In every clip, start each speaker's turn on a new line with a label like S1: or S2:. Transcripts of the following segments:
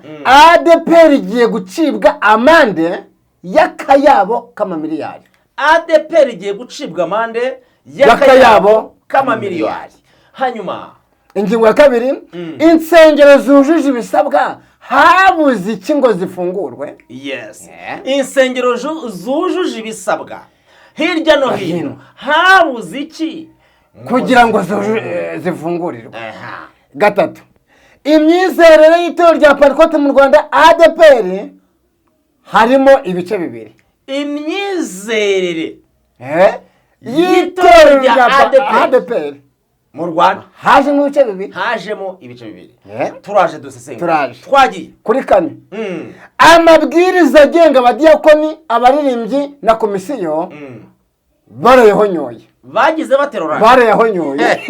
S1: ADPR igiye gucibwa amande y'akayabo k'amamiliyari.
S2: ADPR igiye gucibwa amande y'akayabo k'amamiliyari. Hanyuma
S1: ingingo ya kabiri, insengero zujuje ibisabwa habuze iki ngo zifungurwe.
S2: Yes. Insengero zujuje ibisabwa hirya no hino habuze iki
S1: kugira ngo zifungurirwe. Gatatu, imyizerere y'itorero rya Pentecote mu Rwanda ADPR harimo ibice bibiri.
S2: Imyizerere
S1: y'itorero rya ADPR
S2: mu Rwanda
S1: hajemo ibice bibiri.
S2: Turaje dusesengura. Twagiye
S1: kuri kane. Amabwiriza agenga abadiyakoni, abaririmbyi na komisiyo barayahonyoye.
S2: Bagize baterora.
S1: Barayahonyoye.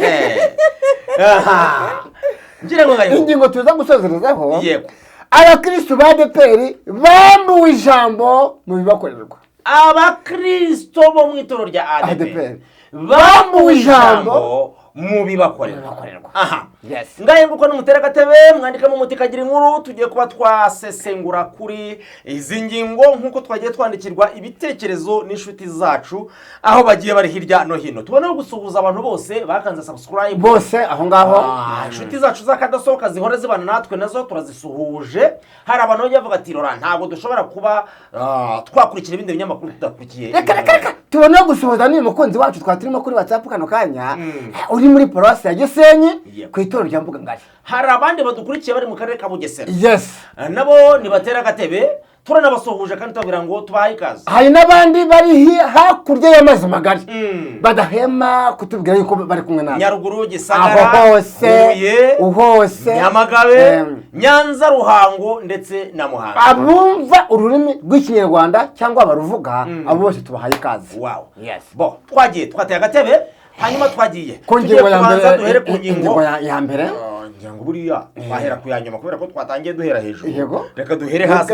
S1: Ingingo tuza gusozerezaho.
S2: Yego.
S1: Abakristo ba ADPR bambuwe ijambo mu bibakorerwa.
S2: Abakristo bo mu itorero rya ADPR
S1: bambuwe ijambo
S2: mu bibakorerwa.
S1: Yes.
S2: Ngaye nguko n'umutera gatebe mwandika mu mutikagira inkuru tugiye kuba twasesengura kuri izi ngingo nkuko twagiye twandikirwa ibitekerezo n'inshuti zacu aho bagiye bari hirya no hino. Tubona gusuhuza abantu bose bakanze subscribe
S1: bose aho ngaho.
S2: Inshuti zacu zakadasohoka zihore zibana natwe nazo turazisuhuje. Hari abantu bajya bavuga ati Rora ntago dushobora kuba twakurikira ibindi binyamakuru tudakurikiye.
S1: Reka tubona gusuhuza ni umukunzi wacu twaturimo kuri WhatsApp kano kanya uri muri Paroisse ya Gisenyi ku itorero rya Mbuga Ngari.
S2: Hari abandi badukurikiye bari mu karere ka Bugesera.
S1: Yes.
S2: Nabo ni batera gatebe turanabasuhuje kandi tubabwira ngo tubahe ikaze.
S1: Hari n'abandi bari hakurya y'amazi magari badahema kutubwira yuko bari kumwe nawe.
S2: Nyaruguru, Gisagara,
S1: hose
S2: Nyamagabe, Nyanza, Ruhango ndetse na Muhanga.
S1: Abumva ururimi rw'Ikinyarwanda cyangwa baruvuga abo bose tubahaye ikaze.
S2: Wow.
S1: Yes.
S2: Twagiye twateye agatebe hanyuma twagiye
S1: ku ngingo ya mbere.
S2: Duhere ku ngingo
S1: ya mbere
S2: ngira buriya twahera ku yanyuma kubera ko twatangiye duhera hejuru.
S1: Yego.
S2: Reka duhere hasi.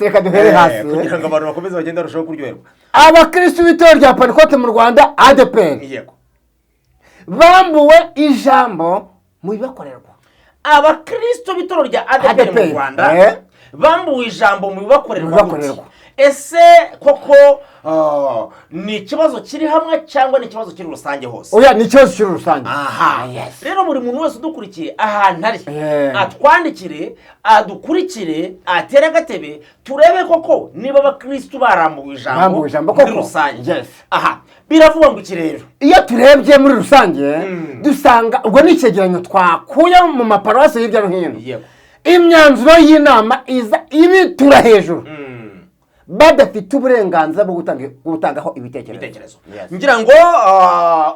S1: Reka duhere hasi
S2: kugira ngo abantu bakomeze bagende barushaho kuryoherwa.
S1: Abakristo b'itorero rya Pentecote mu Rwanda ADPR
S2: yego
S1: bambuwe ijambo mu bibakorerwa.
S2: Abakristo b'itorero rya ADPR mu Rwanda bambuwe ijambo mu bibakorerwa. Ese koko ni ikibazo kiri hamwe cyangwa ni ikibazo kiri rusange hose?
S1: Oya, ni ikibazo kiri rusange.
S2: Yes. Rero buri muntu wese udukurikiye ahantu ari atwandikire adukurikire atere agatebe turebe koko niba abakristo barambuwe ijambo
S1: koko
S2: rusange.
S1: Yes.
S2: Biravuga ngo iki rero?
S1: Iyo turebye muri rusange dusanga ubwo ni icyegeranyo twakuye mu maparuwasi hirya no hino. Imyanzuro y'inama iza ibitura hejuru badafite uburenganzira bwo gutangaho ibitekerezo.
S2: Ngira ngo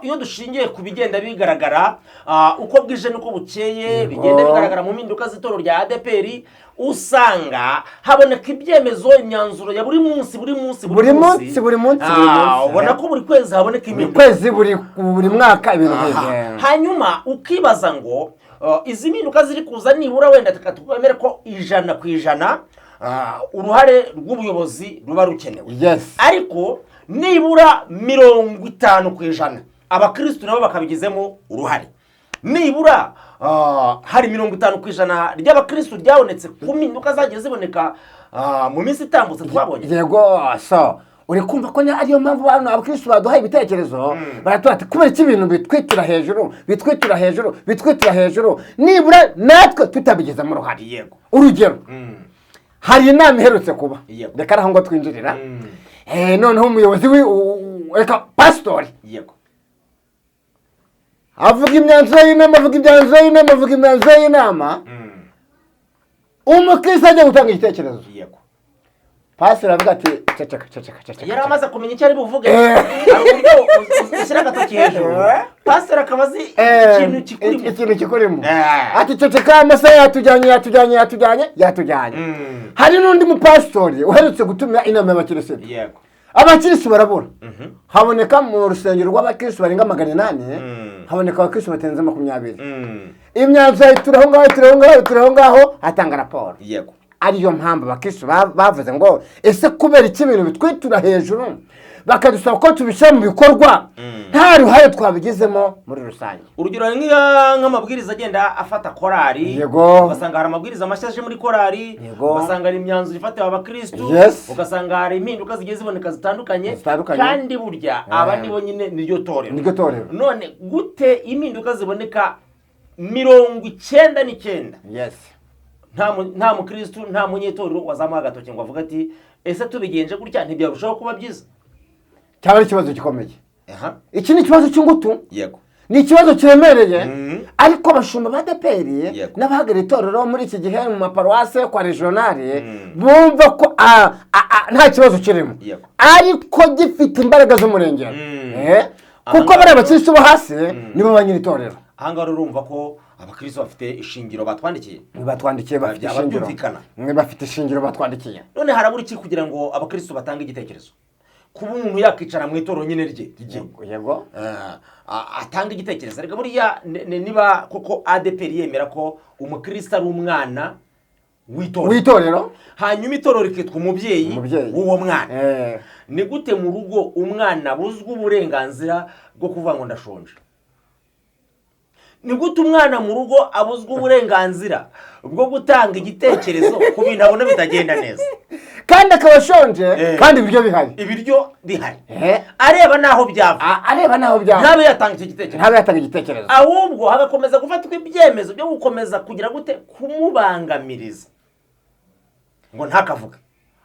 S2: iyo dushingiye ku bigenda bigaragara uko bwije nuko bukeye bigenda bigaragara mu mpinduka z'itorero rya ADPR usanga haboneka ibyemezo imyanzuro ya buri munsi ubona ko buri kwezi haboneka impinduka,
S1: kwezi buri mwaka ibintu nk'ibyo.
S2: Hanyuma ukibaza ngo izi mpinduka ziri kuza nibura wenda tukatwemera ko 100% uruhare rw'ubuyobozi ruba rukenewe.
S1: Yes.
S2: Ariko nibura 50% abakristo nabo bakabigizemo uruhare. Nibura hari 50% ry'abakristo ryabonetse ku mpinduka zagiye ziboneka mu minsi itambutse twabonye.
S1: Yego, so uri kumva ko ariyo mpamvu abantu abakristo baduhaye ibitekerezo baratuha ati kubera iki ibintu bitwitira hejuru nibura natwe tutabigizemo uruhare.
S2: Yego.
S1: Urugero hari inama iherutse kuba reka aho ngo twinjirira noneho umuyobozi reka pastori avuga imyanzuro y'inama umukristo ajya gutanga igitekerezo. Pastor avuga ati ceceka.
S2: Yari amaze kumenya icyo ari buvuge. Ushyira agatoki hejuru. Pastor akabazi ikintu
S1: kikurimo. Ati ceceka amasaha yatujyanye. Hari n'undi mupastori uherutse gutumira inama y'abakristo.
S2: Yego.
S1: Abakristo barabura. Haboneka mu rusengero rw'abakristo barenga 800, haboneka abakristo batenze 20. Imyanzuro turaho ngaho atanga raporo.
S2: Yego.
S1: Ariyo mpamvu abakristo bavuze ngo ese kubera iki ibintu bitwitura hejuru bakadusaba ko tubishyira mu bikorwa nta ruhare twabigizemo muri rusange.
S2: Urugero nk'amabwiriza agenda afata korari, ugasanga hari amabwiriza mashya aje muri korari, ugasanga hari imyanzuro ifatiwe abakristo, ugasanga hari impinduka zigiye ziboneka zitandukanye, kandi burya aba nibo nyine niryo torero. None gute impinduka ziboneka 99? nta mukristo nta munyetorero wazamuha agatoki ngo avuga ati ese tubigenje gutya ntibyarushaho kuba byiza?
S1: Cyaba ari ikibazo gikomeye. Iki ni ikibazo cy'ingutu, ni ikibazo kiremereye, ariko abashumba ba ADEPR n'abahagarariye itorero muri iki gihe mu maparuwase kwa regionale bumva ko nta kibazo kirimo, ariko gifite imbaraga z'umurengera, kuko bari abakristo bo hasi nibo banyiri itorero.
S2: Ahangaha urumva ko abakristo bafite ishingiro batwandikiye
S1: bafite ishingiro batwandikiye.
S2: None harabura iki kugira ngo abakristo batange igitekerezo? Kuba umuntu yakicara mu itorero nyine rye atanga igitekerezo. Ariko buriya niba koko ADEPR yemera ko umukristo ari umwana w'itorero, hanyuma itorero rikitwa umubyeyi w'uwo mwana, ni gute mu rugo umwana buzwa uburenganzira bwo kuvuga ngo ndashonje? Ni gute umwana mu rugo abuzwa uburenganzira bwo gutanga igitekerezo ku bintu abona bitagenda neza,
S1: kandi akaba ashonje, kandi ibiryo
S2: bihari, areba naho byava, ntabe yatanga igitekerezo, ahubwo hagakomeza gufatwa ibyemezo byo gukomeza kugira gute kumubangamiriza ngo ntakavuga.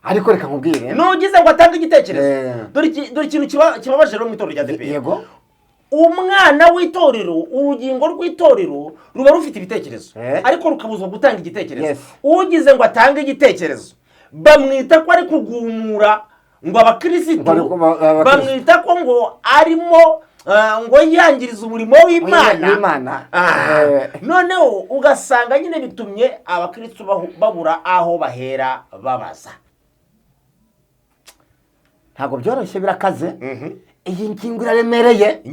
S1: Ariko reka nkubwire,
S2: nugize ngo atange igitekerezo, dore ikintu kibabaje rero mu itorero rya ADEPR. Umwana w'itorero, urugingo rw'itorero ruba rufite ibitekerezo, ariko rukabuzwa gutanga igitekerezo. Ugize ngo atange igitekerezo bamwita ko ari kugumura ngo abakristo, bamwita ko ngo arimo ngo yangiriza umurimo w'Imana. Noneho ugasanga nyine bitumye abakristo babura aho bahera babaza.
S1: Ntabwo byoroshye, birakaze. Iyi ngingo iraremereye,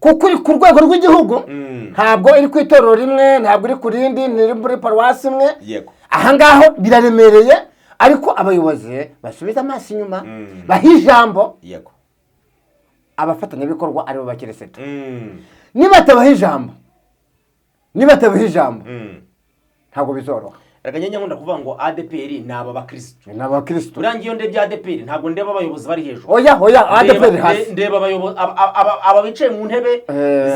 S2: kuko
S1: iri ku rwego rw'igihugu, ntabwo iri ku itorero rimwe, ntabwo iri ku rindi, ntiri muri paruwasi imwe. Ahangaho biraremereye, ariko abayobozi basubiza amaso inyuma, baha ijambo abafatanyabikorwa aribo bakirisitu. Nibatabaha ijambo ntabwo bizoroha.
S2: Reka nkunda kuvuga ngo ADEPR ni
S1: abakristo.
S2: Urangiye ndebye ADEPR ntabwo ndeba abayobozi bari hejuru.
S1: Oya ADEPR hasi.
S2: Ndeba abayobozi aba bicaye mu ntebe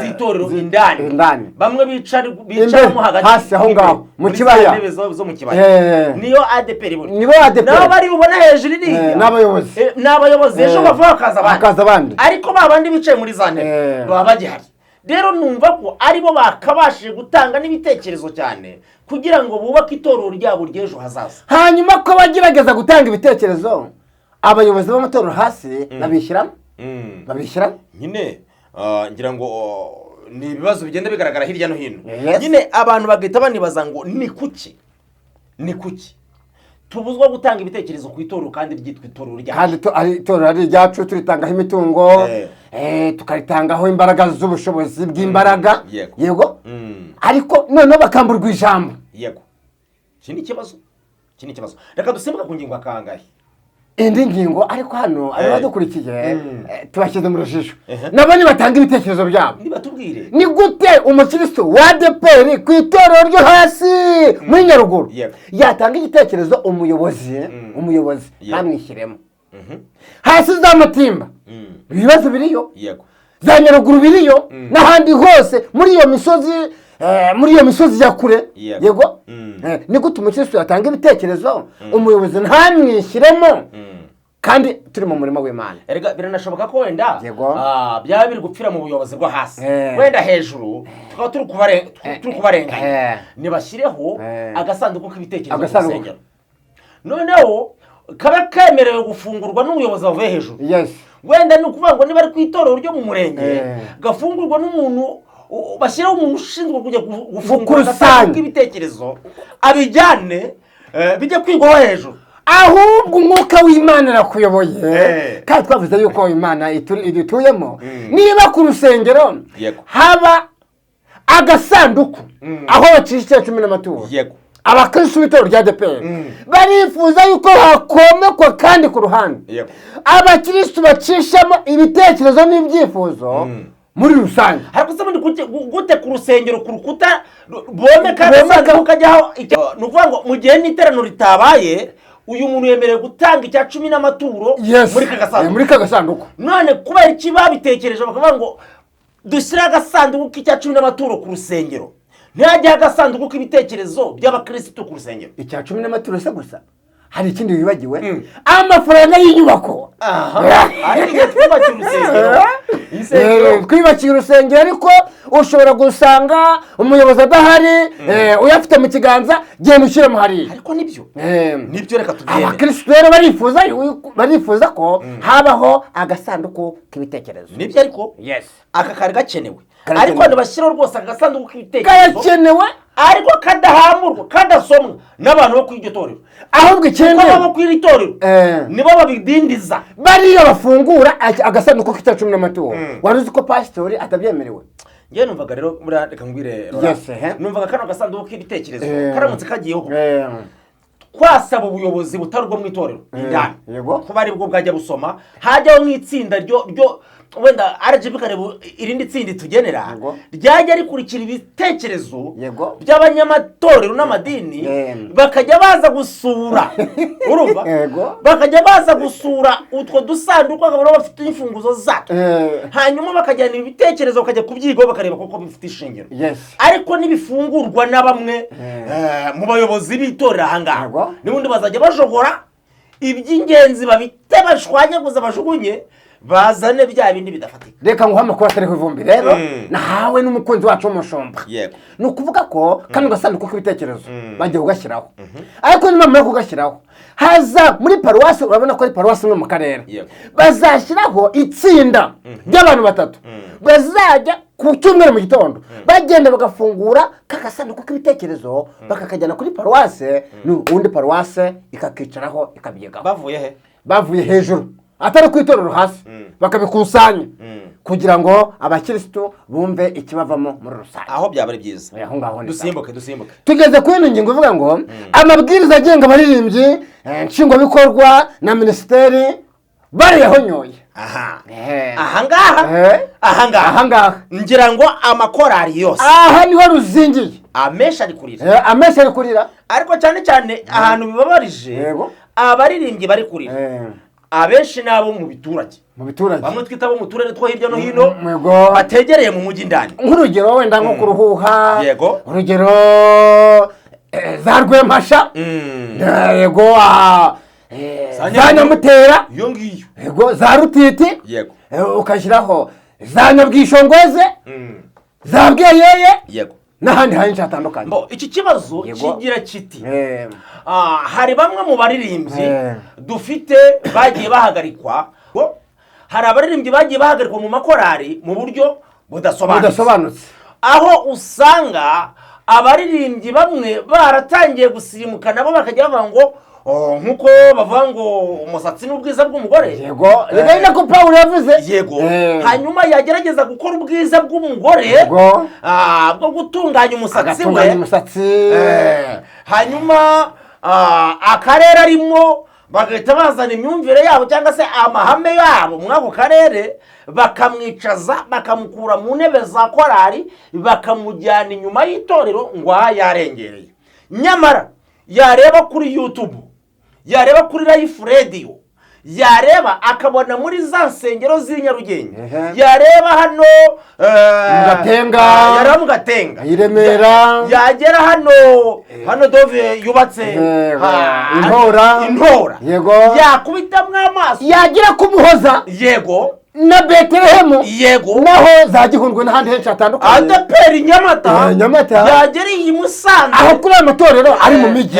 S2: z'itorero indani. Bamwe bicaramo hagati
S1: hasi aho ngaho mu kibaya.
S2: Zo mu kibaya. Niyo ADEPR buri. Nabo bari bubona hejuru iriya. N'abayobozi ejo bavuga hakaza abandi. Ariko babandi bicaye muri za ntebe baba bagihari. Rero numva ko aribo bakabashije gutanga n'ibitekerezo cyane kugira ngo bubake itorero ryabo ry'ejo hazaza.
S1: Hanyuma ko bagerageza gutanga ibitekerezo, abayobozi b'amatorero hasi babishyiramo
S2: nyine. Ngira ngo ni ibibazo bigenda bigaragara hirya no hino, nyine abantu bagahita banibaza ngo ni kuki tubuzwa gutanga ibitekerezo ku itorero kandi ryitwa itorero ryacu,
S1: kandi itorero ari ryacu, turitangaho imitungo, tukaritangaho imbaraga z'ubushobozi bw'imbaraga. Yego, ariko noneho bakamburwa ijambo.
S2: Iki ni ikibazo. Reka dusimbuka ku ngingo akangahe
S1: indi ngingo, ariko hano abadukurikiye tubashyize mu rujijo, nabo nibatanga ibitekerezo byabo.
S2: Nibatubwire
S1: ni gute umukristo wa ADEPR ku itorero ryo hasi muri Nyaruguru yatanga igitekerezo umuyobozi ntamwishyiremo. Hasi za Matimba ibibazo biriyo, za Nyaruguru biriyo, n'ahandi hose muri iyo misozi ya kure. Yego, ni gute umukristo yatanga ibitekerezo umuyobozi ntamwishyiremo, kandi turi mu murimo w'Imana?
S2: Erega biranashoboka ko wenda byaba biri gupfira mu buyobozi bwo hasi, wenda hejuru tukaba turi kubarenganya. Nibashyireho agasanduku k'ibitekerezo mu rusengero, noneho kaba kemerewe gufungurwa n'ubuyobozi bavuye hejuru. Wenda ni ukuvuga ngo niba ari ku itorero ryo mu murenge, gafungurwa n'umuntu, bashyiraho umuntu ushinzwe kujya gufungura agasanduku k'ibitekerezo, abijyane bijya kwigwaho hejuru.
S1: Ahubwo umwuka w'Imana arakuyoboye, kandi twavuze yuko Imana idutuyemo. Niba ku rusengero haba agasanduku aho bacisha 10 n'amaturo, abakristo b'itorero rya ADEPR barifuza yuko hakomekwa kandi ku ruhande abakristo bacishamo ibitekerezo n'ibyifuzo muri rusange.
S2: ariko se gute ku rusengero ku rukuta bomeka agasanduku kajyaho, ni ukuvuga ngo mu gihe n'iterano ritabaye uyu muntu yemerewe gutanga icya 10 n'amaturo muri ka gasanduku. None kubera iki babitekereje bakavuga ngo dushyire agasanduku k'icya 10 n'amaturo ku rusengero, ntihajye agasanduku k'ibitekerezo by'abakristo ku rusengero?
S1: Icya 10 n'amaturo se gusa, hari ikindi wibagiwe, amafaranga y'inyubako. Twibakira urusengero ariko ushobora gusanga umuyobozi adahari, uyafite mu kiganza, genda ushyiremo hariya.
S2: Ariko nibyo reka tugende.
S1: Abakristo rero barifuza ko habaho agasanduku k'ibitekerezo.
S2: Nibyo ariko aka kari gakenewe, ariko ntibashyiraho rwose agasanduku k'ibitekerezo
S1: gakenewe,
S2: ariko kadahamurwa kadasomwa n'abantu bo kw'iryo torero.
S1: Ahubwo ikindi
S2: bo kw'iri torero nibo babidindiza,
S1: bariyo bafungura agasanduku k'icya 10 n'amaturo. Wari uzi ko pastori atabyemerewe?
S2: Ngiye numvaga rero reka ngwire, numvaga kano gasanduku k'ibitekerezo karamutse kagiyeho kwasaba ubuyobozi butari ubwo mu itorero indani kuba ari bwo bwajya busoma, hajyaho nk'itsinda ryo wenda RGB kareba irindi tsinda tugenera ryajya rikurikira ibitekerezo by'abanyamatorero n'amadini, bakajya baza gusura urumva, bakajya baza gusura utwo dusanduku akaba bafite imfunguzo zato, hanyuma bakajyana ibitekerezo bakajya kubyigaho bakareba koko bifite ishingiro. Ariko nibifungurwa na bamwe mu bayobozi b'itorero ahangaha, n'ubundi bazajya bajogora iby'ingenzi babite bashwanyaguza bajugunye, bazane bya bindi bidafatika.
S1: Reka nguha amakuru atari kuvumbi rero, nahawe n'umukunzi wacu w'umushumba. Ni ukuvuga ko kano gasanduku k'ibitekerezo bagiye kugashyiraho, ariko nyuma yo kugashyiraho haza muri paruwasi, urabona ko ari paruwasi no mu karere, bazashyiraho itsinda ry'abantu 3 bazajya ku cyumweru mu gitondo bagenda bagafungura kagasanduku k'ibitekerezo bakakajyana kuri paruwasi, n'ubundi paruwasi ikakicaraho ikabyigaho. Bavuye hejuru atari ku itorero hasi, bakabikusanya kugira ngo abakristo bumve ikibavamo muri rusange.
S2: Aho byaba ari byiza.
S1: Aho ngaho
S2: dusimbuke
S1: tugeze ku yindi ngingo ivuga ngo amabwiriza agenga abaririmbyi nshingwabikorwa na minisiteri bariyahonyoye.
S2: Ahangaha ngira ngo amakorari yose
S1: aha niho ruzingiye,
S2: amesha ari kurira, ariko cyane cyane ahantu bibabarije abaririmbyi bari kurira abenshi nabo mu biturage, bamwe twita bo mu turere two hirya no hino bategereye mu mujyi indani.
S1: Nk'urugero wenda nko ku Ruhuha, urugero za Rwempasha, za Nyamutera, za Rutiti, ukashyiraho za Nyabwishongweze, za Bweyeye n'ahandi henshi hatandukanye.
S2: Iki kibazo kigira kiti hari bamwe mu baririmbyi dufite bagiye bahagarikwa, hari abaririmbyi bagiye bahagarikwa mu makorari mu buryo budasobanutse, aho usanga abaririmbyi bamwe baratangiye gusirimuka nabo bakajya bavuga ngo nkuko bavuga ngo umusatsi n'ubwiza bw'umugore.
S1: Rega ko Paulo yavuze.
S2: Hanyuma yagerageza gukora ubwiza bw'umugore bwo gutunganya umusatsi we, hanyuma akarere arimo bagahita bazana imyumvire yabo cyangwa se amahame yabo muri ako karere, bakamwicaza bakamukura mu ntebe za korari bakamujyana inyuma y'itorero ngo yarengereye. Nyamara yareba kuri YouTube, yareba kuri Life Radio, yareba akabona muri za nsengero z'i Nyarugenge, yareba hano
S1: mu
S2: Gatenga,
S1: i Remera,
S2: yagera hano Dove yubatse Intora, yakubitamwo amaso,
S1: yagira kumuhoza na Betelehemu, naho za Gihundwe n'ahandi henshi hatandukanye,
S2: ADEPR Nyamata, yagera iyi Musanze,
S1: aho kuri amatorero ari mu mijyi,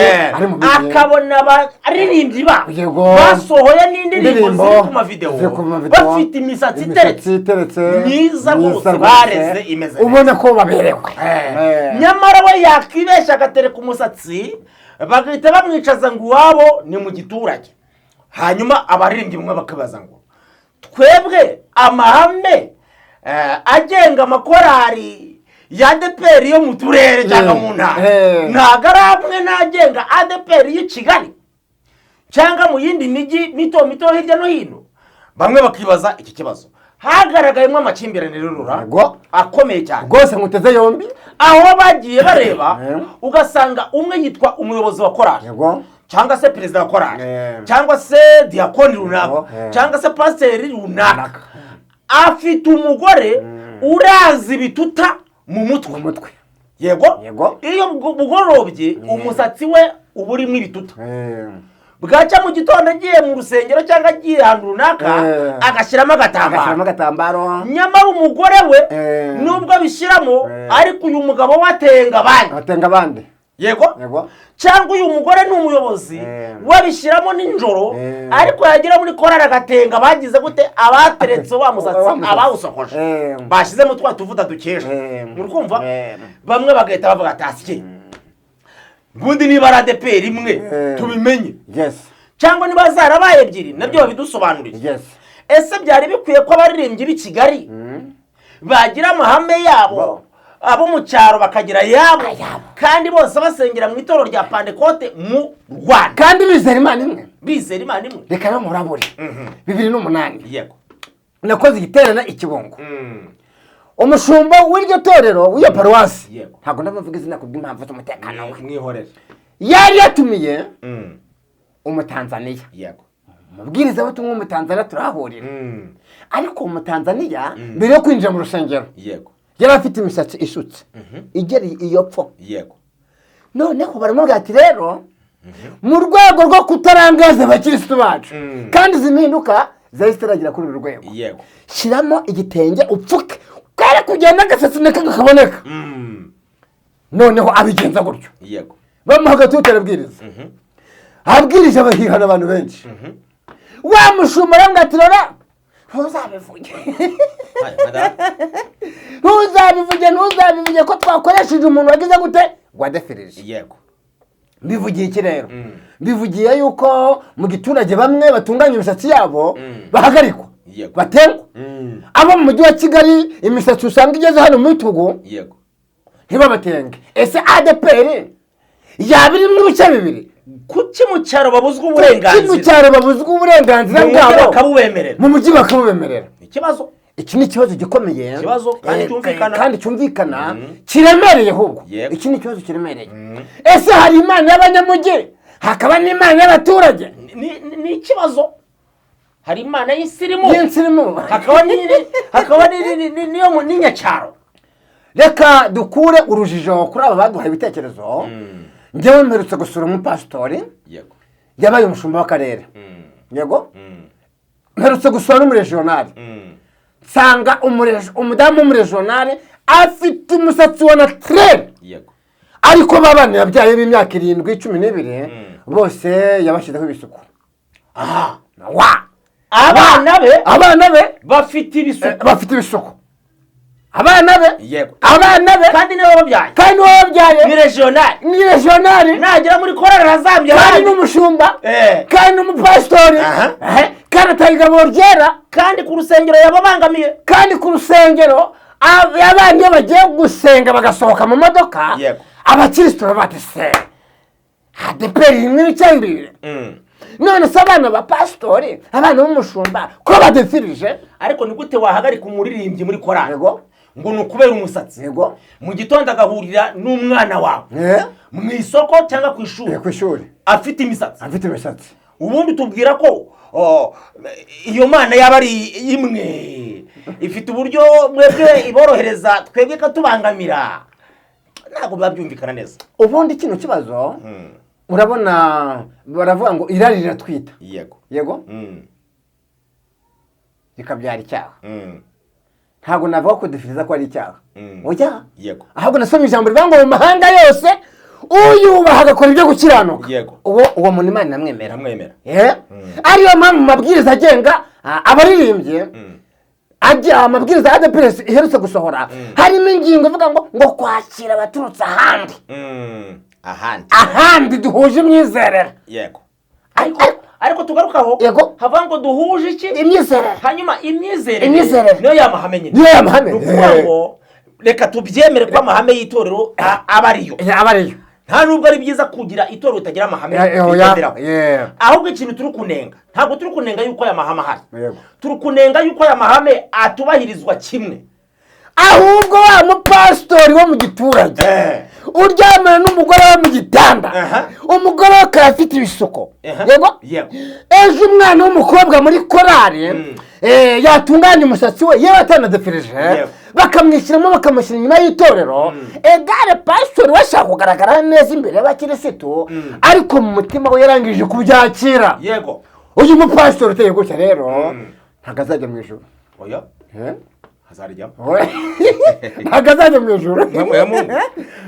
S2: akabona abaririmbyi basohoye n'indirimbo ziri ku mavideo bafite imisatsi iteretse myiza rwose, bareze imeze,
S1: ubona ko baberewe.
S2: Nyamara we yakibesha agatereka umusatsi bagahita bamwicaza ngo iwabo ni mu giturage. Hanyuma abaririmbyi bamwe bakabaza ngo twebwe amahame agenga amakorari ya ADEPR yo mu turere cyangwa mu ntara ntago ari amwe n'agenga ADEPR y'i Kigali cyangwa mu yindi mijyi mito mito hirya no hino. Bamwe bakibaza iki kibazo hagaragayemo amakimbirane rurura akomeye cyane
S1: rwose nkuteze yombi,
S2: aho bagiye bareba ugasanga umwe yitwa umuyobozi wa korali cyangwa se perezida wa korali cyangwa se diakoni runaka cyangwa se pasiteri runaka afite umugore urazi bituta mu mutwe. Yego iyo bugorobye umusatsi we uba urimo ibituta. Bwaca mu gitondo agiye mu rusengero cyangwa agiye ahantu runaka agashyiramo agatambaro, nyamara umugore we nubwo abishyiramo ariko uyu mugabo watenga abandi. Yego cyangwa uyu mugore ni umuyobozi wabishyiramo nijoro ariko yagira muri korali agatenga bagize gute abateretse wa musatsi abawusokoje bashyizemo twa tuvuta dukesha. Murumva bamwe bagahita bavuga atasiye bundi niba ari ADEPR imwe tubimenye, cyangwa niba zarabaye ebyiri nabyo babidusobanurire. Ese byari bikwiye ko abaririmbyi b'i Kigali bagira amahame yabo, abo mu cyaro bakagira yabo, kandi bose basengera mu itorero rya Pentecote mu Rwanda
S1: kandi bizera Imana imwe. Reka no murabure 2008
S2: yego
S1: nakoze igiterana ikibongo, umushumba w'iryo torero w'iyo paruwasi ntabwo ndavuga izina kubw'impamvu z'umutekano we
S2: mwihorere
S1: yari yatumiye umutanzaniya. Mubwiriza butumwa umutanzaniya turahurira, ariko umutanzaniya mbere yo kwinjira mu rusengero yari afite imisatsi isutse igera iyo pfo. Noneho baramubwira ati rero mu rwego rwo kutarangaza abakirisitu bacu kandi zimpinduka zahise kuri uru rwego, shyiramo igitenge upfuke kare kugenda agasatsi neka kakaboneka. Noneho abigenza gutyo bamuha agatutu arabwiriza, abwirije abahihana abantu benshi. Wa mushumba aramubwira ati rora ntuzabivuge ko twakoresheje umuntu wagize gute wadefirije. Mbivugiye iki rero? Mbivugiye yuko mu giturage bamwe batunganya imisatsi yabo bahagarikwa batengwa. Abo mu mujyi wa Kigali imisatsi usanga igeze hano mu bitugu ntibabatenge. Ese ADEPR yaba iri mu bice bibiri?
S2: Kuki mu cyaro babuzwa uburenganzira bwabo
S1: mu mujyi bakabubemerera?
S2: Ikibazo
S1: iki ni ikibazo gikomeye
S2: kandi
S1: cyumvikana kiremereye. Ahubwo iki ni ikibazo kiremereye. Ese hari imana y'abanyamujyi hakaba n'imana y'abaturage?
S2: Ni ikibazo. Hari imana y'isirimu hakaba niyo n'inyacyaro.
S1: Reka dukure urujijo kuri aba baduhaye ibitekerezo. Njyewe mperutse gusura umupasitori yabaye umushumba w'akarere. Mperutse gusura n'umuregionari, nsanga umudamu w'umuregionari afite umusatsi wa naturel, ariko babana yabyaye b'imyaka 7-12 bose yabashyizeho ibisuku. Abana be
S2: bafite
S1: ibisuku. Abana be
S2: kandi niwe wabyaye ni regional nagera muri korali razambye
S1: kandi n'umushumba kandi n'umupasitori kandi atayigabo ryera kandi
S2: ku rusengero yababangamiye
S1: kandi ku rusengero abandi bagiye gusenga bagasohoka mu modoka abakirisitu batese ADEPR n'ibicambire. None se abana ba pastori abana b'umushumba ko badefirije,
S2: ariko ni gute wahagarika umuririmbyi muri korali ngo nukubera umusatsi mu gitondo agahurira n'umwana wawe mu isoko cyangwa ku ishuri afite imisatsi? Ubundi tubwira ko iyo mana yaba ari imwe ifite uburyo mwebwe iborohereza twebwe katubangamira, ntabwo babyumvikana neza.
S1: Ubundi kino kibazo urabona baravuga ngo irari riratwita. Yego rikabyara icyaha. Ntabwo navuga ko definiza ko ari icyaha. Oya. Ahubwo nasomye ijambo rivuga ngo mu mahanga yose uyubaha agakora ibyo gukiranuka uwo muntu Imana namwemera. Ariyo mpamvu mabwiriza agenga abaririmbye ajya amabwiriza ya ADEPR iherutse gusohora harimo ingingo ivuga ngo kwakira abaturutse ahandi duhuje imyizerere.
S2: Ariko tugarukaho hava ngo duhuje iki
S1: imyizerere.
S2: Hanyuma imyizerere niyo yamahame nyine.
S1: Niyo yamahame.
S2: Nukuvuga ngo reka tubyemere ko amahame y'itorero aba ariyo nta nubwo ari byiza kugira itorero utagira amahame bigenderaho ahubwo ikintu turi kunenga ntabwo turi kunenga yuko aya mahame ahari turi kunenga yuko aya mahame atubahirizwa kimwe
S1: ahubwo wa mupasitori wo mu giturage uryamana n'umugore wo mu gitanda umugore we akaba afite ibisuko yego ejo umwana w'umukobwa muri korari yatunganya umusatsi we yewe atanadefireje bakamwishyiramo bakamushyira inyuma y'itorero egare pasitori we ashaka kugaragara neza imbere y'abakirisitu ariko mu mutima we yarangije kubyakira
S2: yego
S1: uyu mupasitori uteye gutya rero ntabwo azajya mu ijuru
S2: hazarijyamo
S1: ntabwo azajya mu ijuru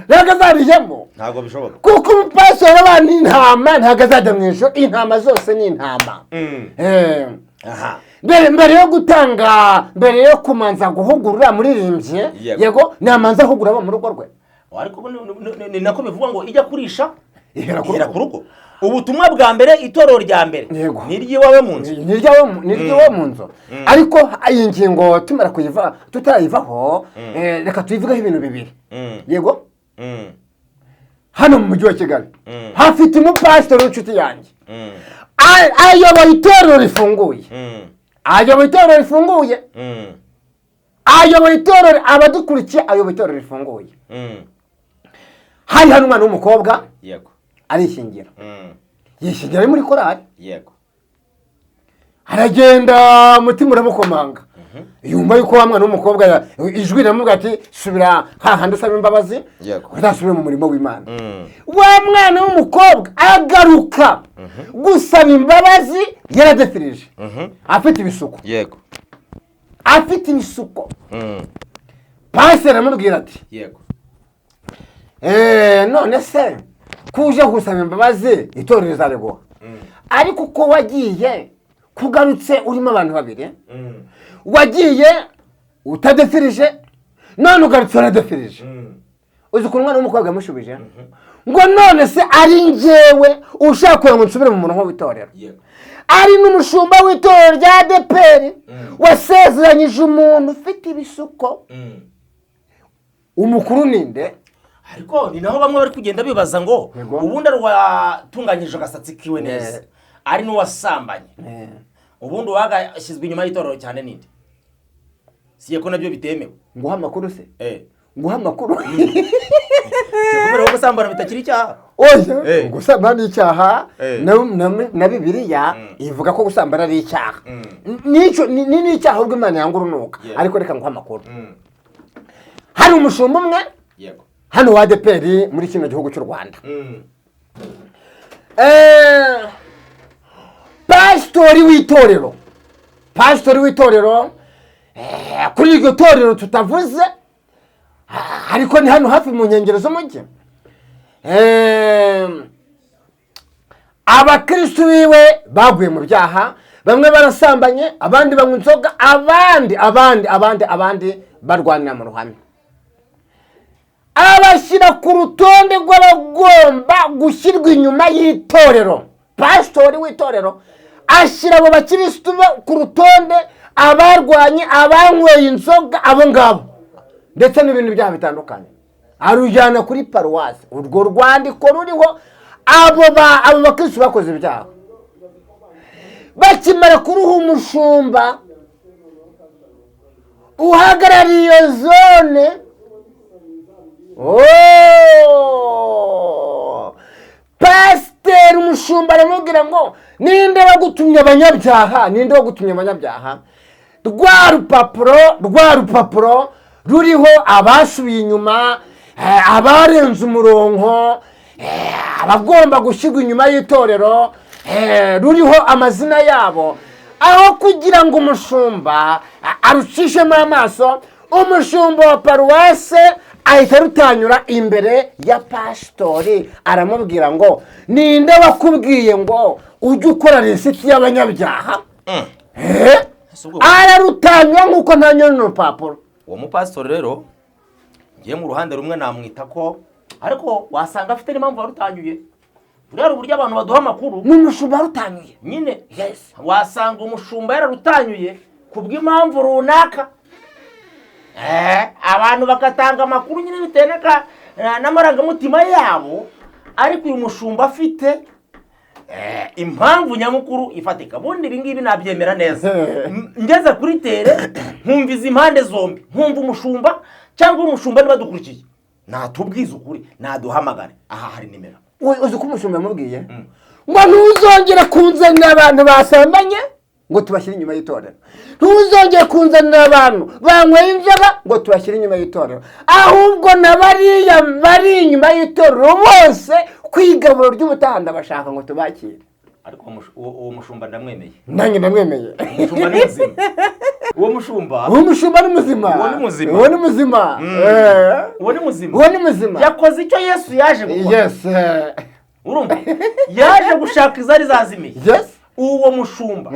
S1: ntabwo azarijyamo
S2: ntabwo bishoboka
S1: kuko umupasitori w'abantu n'intama ntabwo azajya mu ijuru intama zose ni intama mbere yo gutanga mbere yo kumanza guhugurura muririmbyi yego namanza ahugura abo mu rugo rwe
S2: ariko ni nako bivuga ngo ijya kurisha ihera ku rugo ubutumwa bwa mbere itorero rya mbere ni iry'iwawe mu nzu
S1: ni iry'iwawe mu nzu ariko iyi ngingo tumara kuyiva tutayivaho reka tuyivugeho ibintu bibiri yego hano mu mujyi wa Kigali hafite umupasitori w'inshuti yanjye ayoboye itorero rifunguye ayoboye itorero abadukurikiye ayoboye itorero rifunguye hari hano umwana w'umukobwa
S2: yego
S1: arishingira yishingira ari muri korari
S2: yego
S1: aragenda umutima uramukomanga yumva yuko wa mwana w'umukobwa ijwi riramubwira ati subira hahandi usaba imbabazi uzasubire mu murimo w'Imana wa mwana w'umukobwa agaruka gusaba imbabazi yaradefirije afite ibisuko
S2: yego
S1: pasiteri aramubwira ati
S2: yego
S1: none se kuje gusaba imbabazi itorero rizareguha ariko uko wagiye kugarutse urimo abantu babiri wagiye utadefirije none ugarutse uradefirije uzi ukuntu umwana w'umukobwa yamushubije ngo none se ari njyewe ushaka kugira ngo nsubire mu murongo w'itorero ari n'umushumba w'itorero rya ADEPR wasezeranyije umuntu ufite ibisuko umukuru ninde
S2: ariko ni naho bamwe bari kugenda bibaza ngo ubundi rwatunganyije agasatsi kiwe neza ari n'uwasambanye ubundi wagashyizwe inyuma y'itorero cyane ninde siye ko nabyo bitemewe
S1: nguha amakuru se nguha amakuru
S2: cyakubera ko gusambana bitakiri icyaha
S1: oya gusambana ni icyaha na Bibiliya ivuga ko gusambana ari icyaha ni icyaha ubwo Imana yanga urunuka ariko reka nguha amakuru hari umushumba umwe
S2: yego
S1: hano wa ADEPR muri kino gihugu cy'u Rwanda pasitori w'itorero kuri iryo torero tutavuze ariko ni hano hafi mu nkengero z'umujyi abakristo biwe baguye mu byaha bamwe barasambanye abandi banywa inzoga abandi barwanira mu ruhame abashyira ku rutonde rw'abagomba gushyirwa inyuma y'itorero pasitori w'itorero ashyira abo bakirisitu ku rutonde abarwanye abanyweye inzoga abo ngabo ndetse n'ibintu byaha bitandukanye arujyana kuri paruwasi urwo rwandiko ruriho abo bakirisitu bakoze ibyaha bakimara kuruha umushumba uhagarariye iyo zone pasiteri umushumba aramubwira ngo ninde wagutumye abanyabyaha rwa rupapuro ruriho abasubiye inyuma abarenze umurongo abagomba gushyirwa inyuma y'itorero ruriho amazina yabo aho kugira ngo umushumba arucishemo amaso umushumba wa paruwase ahita rutanyura imbere ya pasitori aramubwira ngo ninde wakubwiye ngo ujye ukora lisiti y'abanyabyaha ararutanywa nk'uko ntanyura n'urupapuro
S2: uwo mupasitori rero ngiye mu ruhande rumwe namwita ko ariko wasanga afite n'impamvu warutanyuye buriya uburyo abantu baduha amakuru
S1: ni umushumba warutanyuye
S2: nyine wasanga umushumba yararutanyuye kubw'impamvu runaka abantu bakatanga amakuru nyine bitewe n'amarangamutima yabo, ariko uyu mushumba afite impamvu nyamukuru ifatika. Bundi ibi ngibi nabyemera neza. Ngeze kuri tere nkumva izi impande zombi, nkumva umushumba cyangwa umushumba niba dukurikiye natubwiza ukuri, naduhamagare. Aha hari nimero.
S1: Uzi ko umushumba yamubwiye ngo ntuzongere kunzanira abantu basambanye ngo tubashyire inyuma y'itorero, ntuzongere kunzanira abantu banyweye inzoga ngo tubashyire inyuma y'itorero, ahubwo na bariya bari inyuma y'itorero bose kwigaburo ry'ubutanda bashaka ngo tubakire.
S2: Ariko uwo mushumba ndamwemeye.
S1: Nanjye ndamwemeye.
S2: Umushumba ni muzima. Uwo mushumba
S1: ni muzima.
S2: Uwo ni muzima.
S1: Uwo ni muzima.
S2: Uwo ni muzima.
S1: Uwo ni muzima.
S2: Yakoze icyo Yesu yaje gukora.
S1: Yes.
S2: Urumva? Yaje gushaka izari zazimiye.
S1: Yes.
S2: Uwo mushumba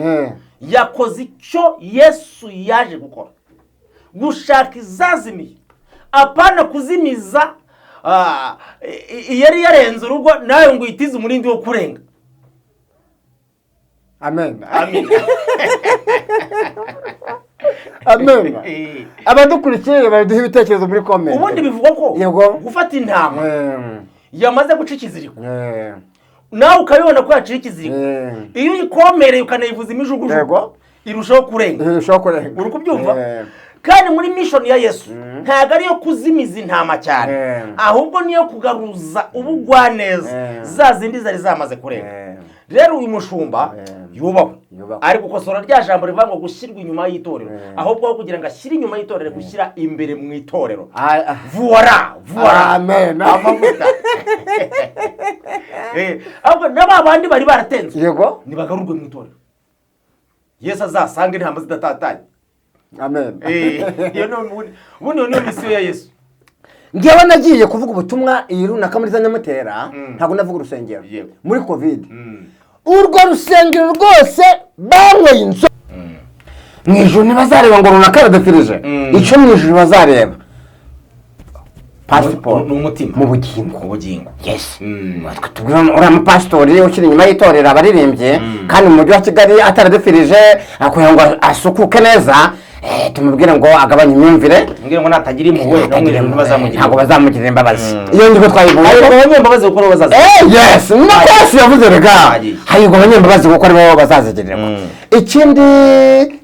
S2: yakoze icyo Yesu yaje gukora. Gushaka izazimiye. Apana kuzimiza yari yarenze urugo nawe ngo uyitize umurindi wo kurenga.
S1: Amen.
S2: Amen.
S1: Amen. Abadukurikiye baduha ibitekerezo muri comment.
S2: Ubundi bivugwa ko gufata intama yamaze guca ikiziriko, nawe ukabibona ko yaciye ikiziriko, iyo uyikomereye ukanayivuza imijugujugu irushaho kurenga. Uri kubyumva? Kandi muri mission ya Yesu ntago ari yo kuzimiza intama cyane, ahubwo niyo kugaruza ubugwaneza za zindi zari zamaze kurenga. Rero uyu mushumba yubaho ari gukosora rya jambo rivuga ngo gushyirwa inyuma y'itorero, ahubwo aho kugira ngo ashyire inyuma y'itorero gushyira imbere mu itorero. Voilà.
S1: Amen.
S2: Amavuta. Ahubwo n'abandi bari baratenze nibagarurwe mu itorero, Yesu azasanga intama zidatatanye.
S1: Amen.
S2: Ubundi niyo misiyo ya Yesu.
S1: Ngewe nagiye kuvuga ubutumwa iyi runaka muri za Nyamutera, ntabwo navuga urusengero muri covid. Urwo rusengero rwose banyweye inzoga. Mu ijuru ntibazareba ngo runaka radafirije, icyo mu ijuru bazareba passport
S2: n'umutima
S1: mu bugingo. Yes. Tubwira uriya mupasitori ukiri inyuma y'itorero abaririmbye kandi mu mujyi wa Kigali ataradefirije akuye ngo asukuke neza, tumubwire ngo agabanye imyumvire,
S2: mbwire ngo natagira impuhwe
S1: ntabwo bazamugirira imbabazi. Iyo ngiye twayivuye
S2: ariko abanyembabazi gukora bazaza.
S1: Yes, n'akosi yavuze rega hayego abanyembabazi gukora bo bazazigirirwa. Ikindi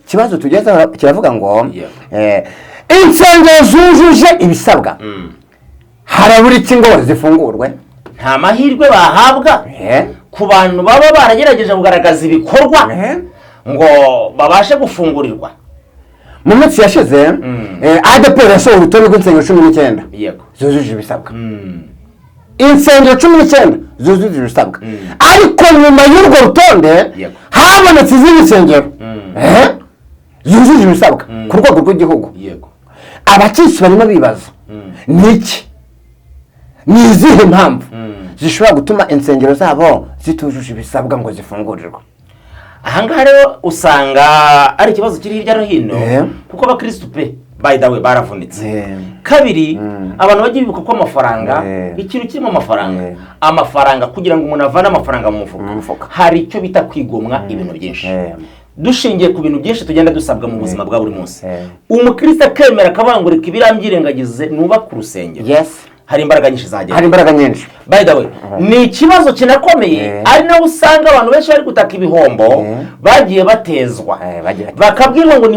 S1: kibazo tugeze kiravuga ngo insengero zujuje ibisabwa harabura iki ngo zifungurwe.
S2: Nta mahirwe bahabwa ku bantu baba baragerageje kugaragaza ibikorwa ngo babashe gufungurirwa.
S1: Mu minsi yashize ADPR yasohoye urutonde rw'insengero 19 zujuje ibisabwa. Insengero 19 zujuje ibisabwa, ariko nyuma y'urwo rutonde habonetse izindi nsengero zujuje ibisabwa ku rwego rw'igihugu. Abakirisitu barimo bibaza niki, ni izihe mpamvu zishobora gutuma insengero zabo zitujuje ibisabwa ngo zifungurirwe.
S2: Ahangaha rero usanga ari ikibazo kiri hirya no hino, kuko abakristo pe by the way baravunitse. Kabiri abantu bagiye bibuka ko amafaranga ikintu kirimo amafaranga kugira ngo umuntu avane amafaranga mu mufuka hari icyo bita kwigomwa ibintu byinshi. Dushingiye ku bintu byinshi tugenda dusabwa mu buzima bwa buri munsi, umukristo akemera akabangurika ibiramyirengagize nuba ku rusengero. Hari imbaraga nyinshi zagera. By the way, ni ikibazo kinakomeye, ari nawe usanga abantu benshi bari gutaka ibihombo bagiye batezwa, bakabwirwa ngo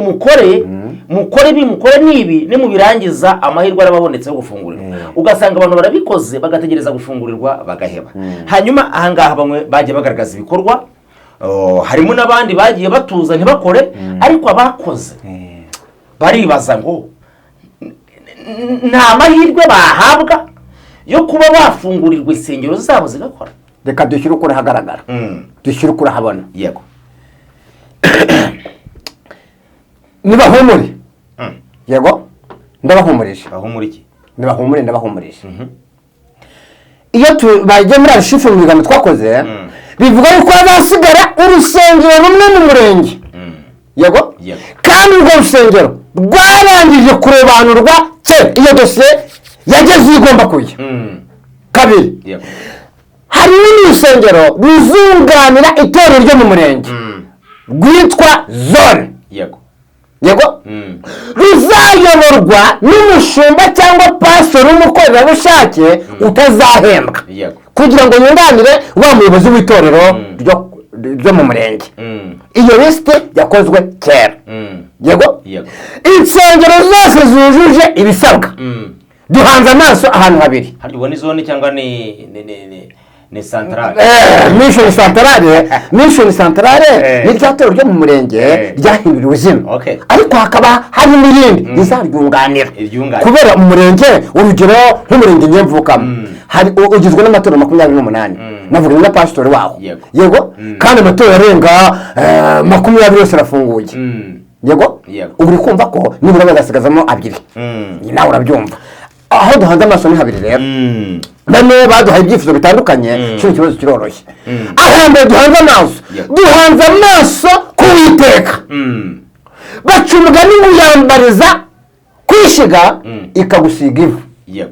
S2: mukore nibi nimubirangiza amahirwe arababonetse yo gufungurirwa. Ugasanga abantu barabikoze bagategereza gufungurirwa bagaheba. Hanyuma ahangaha bamwe bagiye bagaragaza ibikorwa, harimo n'abandi bagiye batuza ntibakore, ariko abakoze baribaza ngo nta mahirwe bahabwa yo kuba bafungurirwa insengero zabo zigakora.
S1: Reka dushyire ukuri hagaragara, dushyire ukuri habona.
S2: Yego.
S1: Nibahumure. Yego. Ndabahumurije.
S2: Bahumuriki.
S1: Ndabahumurije. Iyo bagiye muri archive mu biganiro twakoze, bivuga yuko azasigara urusengero rumwe mu murenge. Yego. Kandi urwo rusengero rwarangije kurobanurwa iyo dosiye yageze igomba kujya. Kabiri, hari n'urusengero ruzunganira itorero ryo mu murenge rwitwa zone. yego ruzayoborwa n'umushumba cyangwa pastor w'umukorerabushake utazahembwa kugira ngo yunganire wa muyobozi w'itorero ryo mu murenge. Iyo lisite yakozwe kera. Yego insengero zose zujuje ibisabwa duhanze amaso ahantu habiri.
S2: Hari ubona izone cyangwa ni centrale.
S1: Mission centrale ni ryatorero ryo mu murenge ryahinduriwe izina. Ariko hakaba hari n'irindi rizaryunganira. Kubera umurenge urugero nk'umurenge Nyemvukamo hari ugizwe n'amatorero 28 navuga na pastor waho. Yego kandi amatorero arenga 20 yose arafunguye. Yego uri kumva ko nibura bagasigazamo abiri. Nawe urabyumva. Aho duhanze amaso ni habiri rero. Bane baduhaye ibyifuzo bitandukanye cyo kibazo kiroroshye. Ahambere duhanze amaso kuwiteka. Bacumuga n'umuyambariza kwishiga ikagusiga ivu.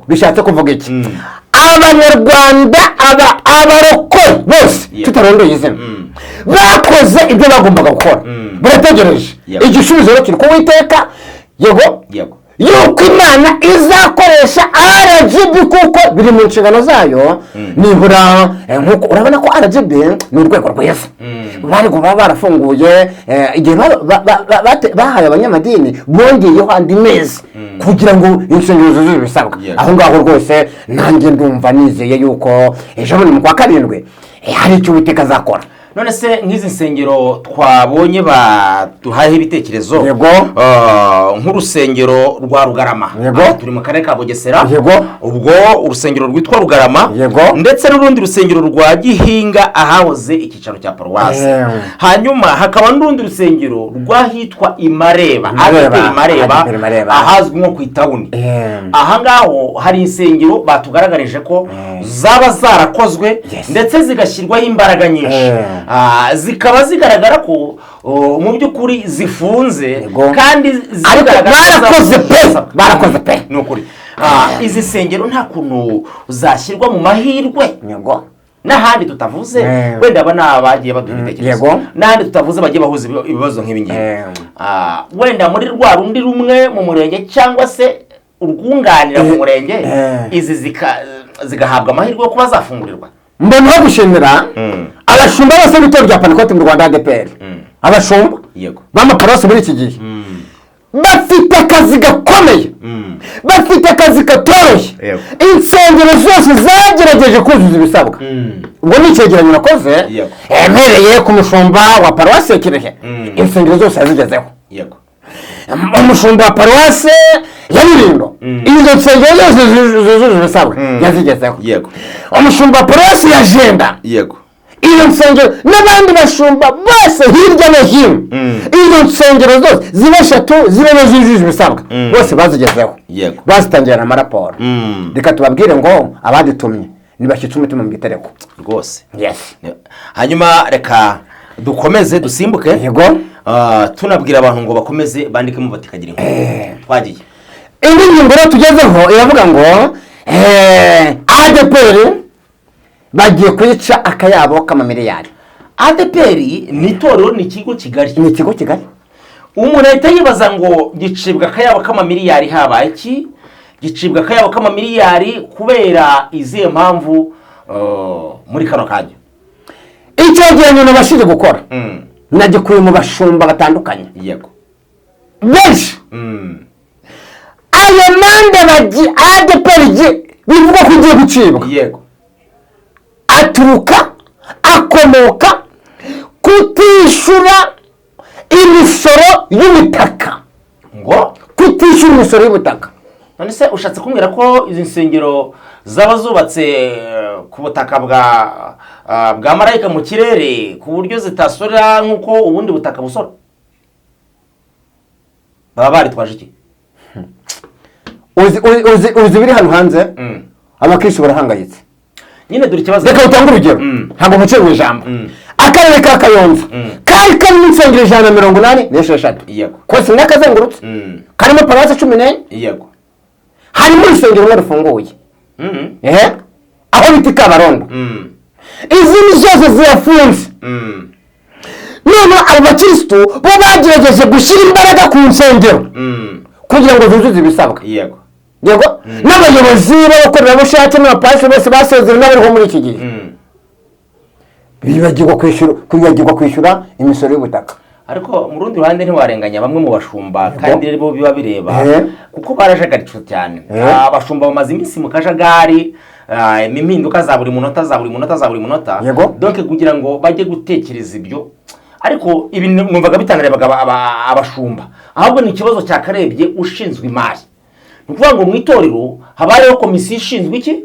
S1: Bishatse kuvuga iki? Abanyarwanda abarokore bose tutarondoye izina bakoze ibyo bagombaga gukora. Barategereje igisubizo kiri kuwiteka. Yego yuko Imana izakoresha RGB kuko biri mu nshingano zayo. Nibura nkuko urabona ko RGB ni urwego rweza bari kuba barafunguye igihe bahaye abanyamadini bongeyeho andi mezi kugira ngo insengero zuzuze ibisabwa. Aho ngaho rwose nanjye ndumva nizeye yuko ejo bundi mu kwa karindwi hari icyo Uwiteka azakora.
S2: None se nk'izi nsengero twabonye baduhaye ibitekerezo nk'urusengero rwa Rugarama turi mu karere ka Bugesera, ubwo urusengero rwitwa Rugarama ndetse n'urundi rusengero rwa Gihinga ahahoze icyicaro cya paruwasi, hanyuma hakaba n'urundi rusengero rwahitwa Imareba ahazwi nko ku itawuni. Aha ngaho hari insengero batugaragarije ko zaba zarakozwe ndetse zigashyirwaho imbaraga nyinshi, zikaba zigaragara ko mu by'ukuri zifunze kandi
S1: barakoze pe
S2: n'ukuri. Izi nsengero nta kuntu zashyirwa mu mahirwe n'ahandi tutavuze, wenda aba nabagiye baduha ibitekerezo n'ahandi tutavuze bagiye bahuza ibibazo nk'ibi ngibi, wenda muri rwa rundi rumwe mu murenge cyangwa se urwunganira mu murenge, izi zigahabwa amahirwe yo kuba zafungurirwa.
S1: Mbona ho gushimira abashumba bose b'itorero rya Pentecote mu Rwanda ADPR, abashumba b'amaparuwasi muri iki gihe bafite akazi gakomeye, bafite akazi katoroshye. Insengero zose zagerageje kuzuza ibisabwa. Ubwo ni icyegeranyo nakoze mpereye ku mushumba wa paruwasi ya Kirehe, insengero zose yazigezeho. Umushumba wa paruwasi ya Rulindo izo nsengero zose zujuje ibisabwa yazigezeho. Umushumba wa paruwasi ya Jenda iyo nsengero n'abandi bashumba bose hirya no hino izo nsengero zose ziba 3 ziba zujuje ibisabwa bose bazigezeho, bazitangira amaraporo. Reka tubabwire ngo abadutumye nibashyitse umutima mu gitereko
S2: rwose. Hanyuma reka dukomeze dusimbuke tunabwira abantu ngo bakomeze bandike mu batikagira inkuru. Twagiye
S1: indi ngingo tugezeho iravuga ngo ADPR bagiye kwica akayabo k'amamiliyari.
S2: ADPR ni itorero, ni ikigo Kigali,
S1: ni ikigo Kigali.
S2: Umuntu ahita yibaza ngo gicibwa akayabo k'amamiliyari habaye iki? Gicibwa akayabo k'amamiliyari kubera izihe mpamvu muri kano kanya?
S1: Icyo gihe nyine bashije gukora nagikuye mu bashumba batandukanye benshi. Ayo mande baji ADPR bivuga ko ugiye gucibwa aturuka akomoka kutishura imisoro y'ubutaka.
S2: Ngo
S1: kutishura imisoro y'ubutaka.
S2: None se ushatse kumbwira ko izi nsengero zaba zubatse ku butaka bwa marayika mu kirere ku buryo zitasora nk'uko ubundi butaka busora? Baba baritwaje iki?
S1: Uzi biri hano hanze abakristo barahangayitse.
S2: Nyine dore ikibazo.
S1: Reka utanga urugero ntabwo muce mu ijambo. Akarere ka Kayonza kari karimo insengero 186 kose n'akazengurutse karimo paruwasi 14 harimo urusengero rumwe rufunguye aho bita Kabarondo. Izindi zose zirafunze. None abo bakirisitu bo bagerageje gushyira imbaraga ku nsengero kugira ngo zuzuze ibisabwa.
S2: yego
S1: n'abayobozi b'abakorerabushake n'abapasiteri bose basezerewe n'abariho muri iki gihe bibagirwa kwishyura imisoro y'ubutaka.
S2: ariko mu rundi ruhande ntiwarenganya bamwe mu bashumba kandi bo biba bireba kuko barajagaritse cyane. Abashumba bamaze iminsi mu kajagari, impinduka za buri munota donc kugira ngo bajye gutekereza ibyo. Ariko ibi numvaga bitangarebaga abashumba, ahubwo ni ikibazo cyakarebye ushinzwe imari. Nukuvuga ngo mu itorero haba hariho komisiyo ishinzwe iki?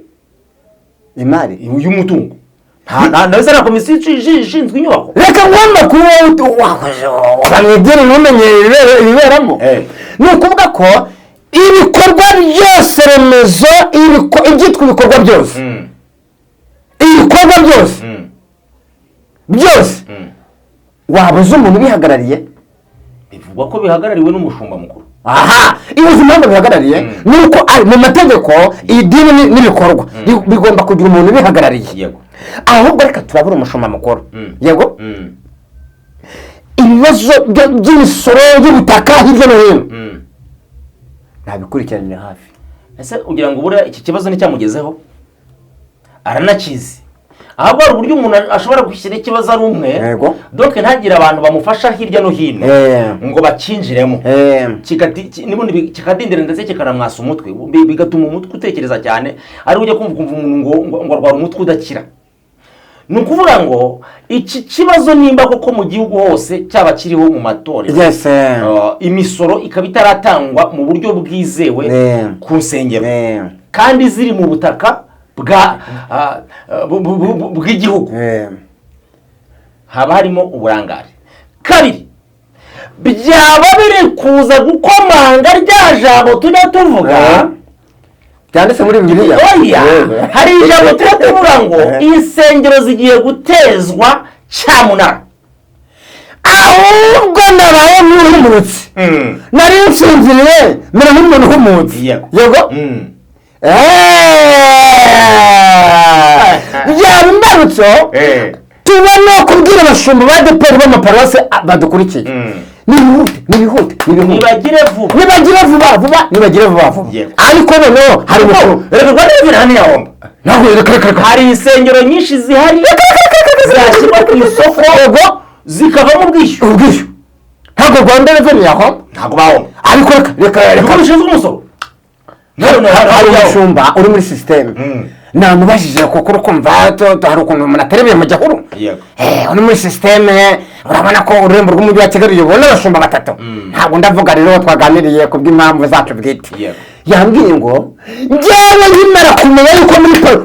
S1: Imari
S2: y'umutungo. Nta zara komisiyo ishinzwe inyubako.
S1: Reka ngomba kuba bamwegere n'umenye ibiberamo. Ni ukuvuga ko ibikorwa byose remezo, ibyitwa ibikorwa byose, ibikorwa byose wabuze umuntu ubihagarariye.
S2: Bivugwa ko bihagarariwe n'umushumba mukuru.
S1: Aha, ibibazo impamvu bihagarariye ni uko mu mategeko idini n'ibikorwa bigomba kugira umuntu ubihagarariye. Ahubwo reka turabura umushumba mukuru. Yego ibibazo by'imisoro y'ubutaka hirya no hino ntabikurikiranira hafi.
S2: Ese ugira ngo ubura iki kibazo nicyamugezeho aranakizi, ahubwo hari uburyo umuntu ashobora gushyira ikibazo ari umwe, donc ntagire abantu bamufasha hirya no hino ngo bakinjiremo, kikadindira ndetse kikanamwasa umutwe, bigatuma umutwe utekereza cyane, ari ujya kumva umuntu ngo arwara umutwe udakira. Ni ukuvuga ngo iki kibazo nimba koko mu gihugu hose cyaba kiriho mu matorero, imisoro ikaba itaratangwa mu buryo bwizewe ku nsengero kandi ziri mu butaka bw'igihugu, haba harimo uburangare. Kabiri, byaba biri kuza gukomanga rya jambo tujya tuvuga
S1: byanditse muri Bibiliya.
S2: Hari ijambo tujya tuvuga ngo insengero zigiye gutezwa cyamunara.
S1: Ahubwo nabaye nk'uhumutse, nari nsinziriye mbere nk'umuntu uhumutse. Yego byaba imbarutso tubona kubwira abashumba ba ADEPR b'amaparuwasi badukurikiye, nibihute
S2: nibagire vuba.
S1: Ariko noneho hari
S2: hari insengero nyinshi zihari zashyirwa ku isoko zikavamo ubwishyu.
S1: Ntabwo Rwanda Revenue yahomba,
S2: ntabwo bahomba,
S1: ariko reka
S2: bishinzwe umusoro.
S1: hari umushumba uri muri system namubajije kuko urukumva hari ukuntu umuntu aterebeye mu gahuru. Uri muri system urabona ko ururembo rw'umujyi wa Kigali rubona abashumba batatu. Ntabwo ndavuga rero twaganiriye ku bw'impamvu zacu bwite. Yambwiye ngo njyewe nkimara kumenya yuko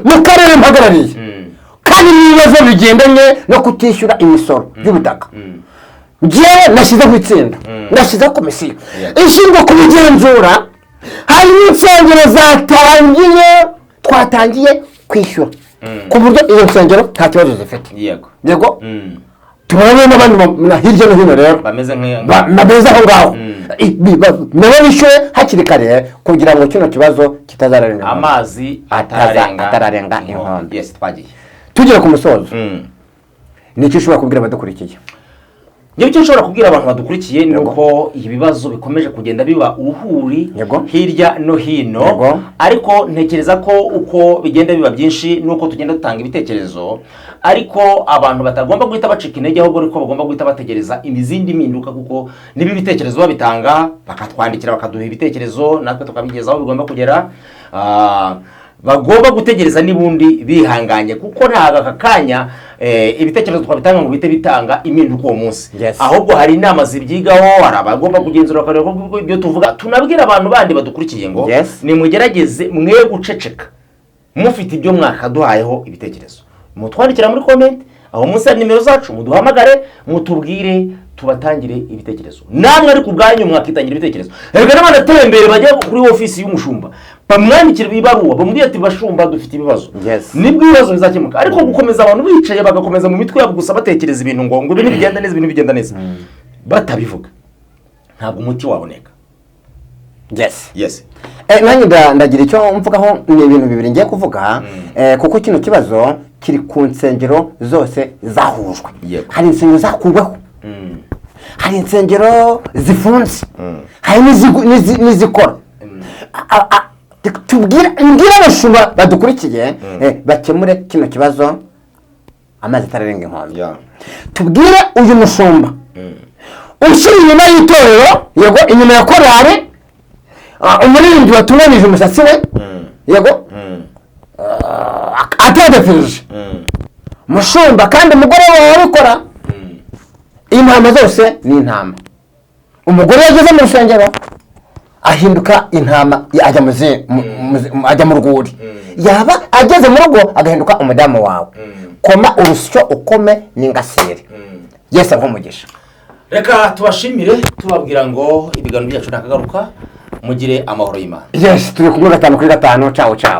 S1: mu karere mpagarariye kandi n'ibibazo bigendanye no kutishyura imisoro y'ubutaka, njyewe nashyizeho itsinda, nashyizeho komisiyo ishinzwe kubigenzura. Hari insengero twatangiye kwishyura ku buryo iyo nsengero nta kibazo zifite. Yego tubonye n'abandi hirya no hino rero bameze aho ngaho nabo bishyuye hakiri kare kugira ngo kino kibazo kitazarenga
S2: amazi
S1: atararenga inkombe. Tugere ku musozo, nicyo ushobora kubwira abadukurikiye?
S2: Icyo nshobora kubwira abantu badukurikiye ni uko ibibazo bikomeje kugenda biba uruhuri hirya no hino, ariko ntekereza ko uko bigenda biba byinshi nuko tugenda dutanga ibitekerezo, ariko abantu batagomba guhita bacika intege, ahubwo ariko bagomba guhita bategereza imizindi mpinduka, kuko niba ibitekerezo babitanga bakatwandikira bakaduha ibitekerezo natwe tukabigeza aho bigomba kugera, bagomba gutegereza nibundi bihanganye, kuko ntaga kakanya ibitekerezo twabitanga ngo bite bitanga impinduka uwo munsi. Ahubwo hari inama zibyigaho, hari abagomba kugenzura bakareba ko ibyo tuvuga. Tunabwira abantu bandi badukurikiye ngo nimugerageze mwe guceceka, mufite ibyo mwakaduhayeho ibitekerezo mutwandikira muri comment, aho munsi hari nimero zacu, muduhamagare mutubwire tubatangire ibitekerezo. Namwe ari kubwanyu mwakitangira ibitekerezo. Erega n'abana tembere bajya kuri ofisi y'umushumba bamwandikira ibaruwa bamubwira ati bashumba dufite ibibazo, nibwo ibibazo bizakemuka. Ariko gukomeza abantu bicaye bagakomeza mu mitwe yabo gusa batekereza ibintu ngo ibintu bigenda neza batabivuga, ntabwo umuti waboneka.
S1: Nanjye ndagira icyo mvugaho, ni ibintu bibiri ngiye kuvuga, kuko kino kibazo kiri ku nsengero zose zahujwe. Hari insengero zakuweho hari insengero zifunze hari n'izikora mbwira abashumba badukurikiye bakemure kino kibazo amazi atararenga inkombe tubwire uyu mushumba ushyira inyuma y'itorero yego inyuma ya korari umuririmbyi watunganije umusatsi we yego atadefirije mushumba kandi umugore wawe wabikora intama zose ni intama umugore yageze mu rusengero ahinduka intama ajya mu rwuri yaba ageze mu rugo agahinduka umudamu wawe koma urusyo ukome n'ingasire yese nk'umugisha
S2: reka tubashimire tubabwira ngo ibiganiro byacu nakagaruka mugire amahoro y'Imana
S1: yes turi kumwe 5 kuri 5 ciao ciao